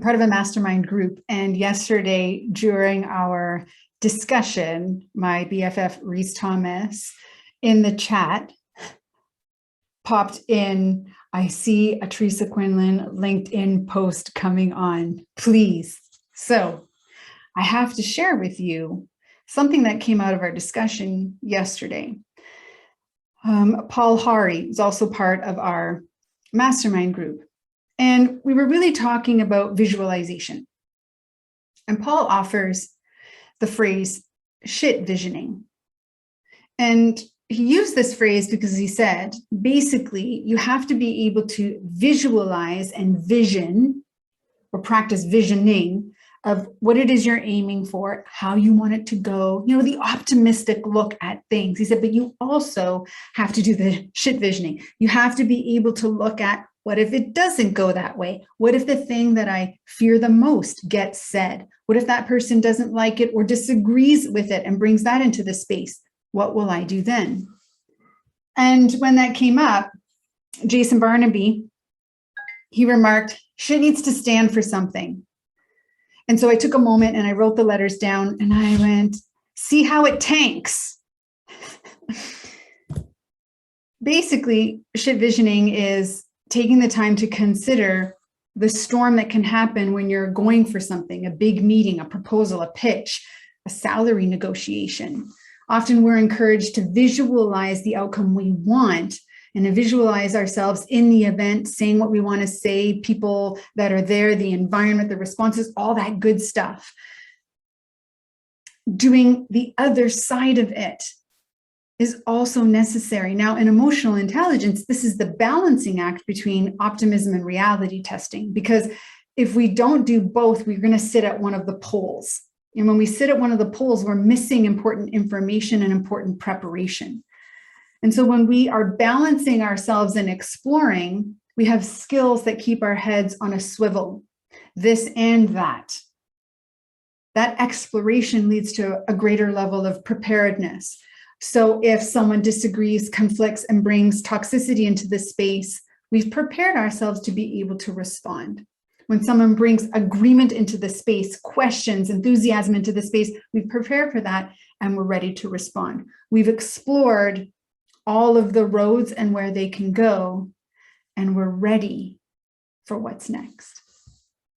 part of a mastermind group. And yesterday during our discussion, my BFF Reese Thomas in the chat popped in, I see a Teresa Quinlan LinkedIn post coming on, please. So I have to share with you something that came out of our discussion yesterday. Paul Haury is also part of our mastermind group. And we were really talking about visualization. And Paul offers the phrase shit visioning. And he used this phrase because he said, basically, you have to be able to visualize and vision or practice visioning of what it is you're aiming for, how you want it to go, the optimistic look at things. He said, but you also have to do the shit visioning. You have to be able to look at, what if it doesn't go that way? What if the thing that I fear the most gets said? What if that person doesn't like it or disagrees with it and brings that into the space? What will I do then? And when that came up, Jason Barnaby, he remarked, shit needs to stand for something. And so I took a moment and I wrote the letters down and I went, see how it tanks. Basically, shit visioning is taking the time to consider the storm that can happen when you're going for something, a big meeting, a proposal, a pitch, a salary negotiation. Often we're encouraged to visualize the outcome we want and to visualize ourselves in the event, saying what we want to say, people that are there, the environment, the responses, all that good stuff. Doing the other side of it is also necessary. Now, in emotional intelligence, this is the balancing act between optimism and reality testing, because if we don't do both, we're going to sit at one of the poles. And when we sit at one of the poles, we're missing important information and important preparation. And so when we are balancing ourselves and exploring, we have skills that keep our heads on a swivel, this and that. That exploration leads to a greater level of preparedness. So if someone disagrees, conflicts, and brings toxicity into the space, we've prepared ourselves to be able to respond. When someone brings agreement into the space, questions, enthusiasm into the space, we've prepared for that and we're ready to respond. We've explored all of the roads and where they can go, and we're ready for what's next.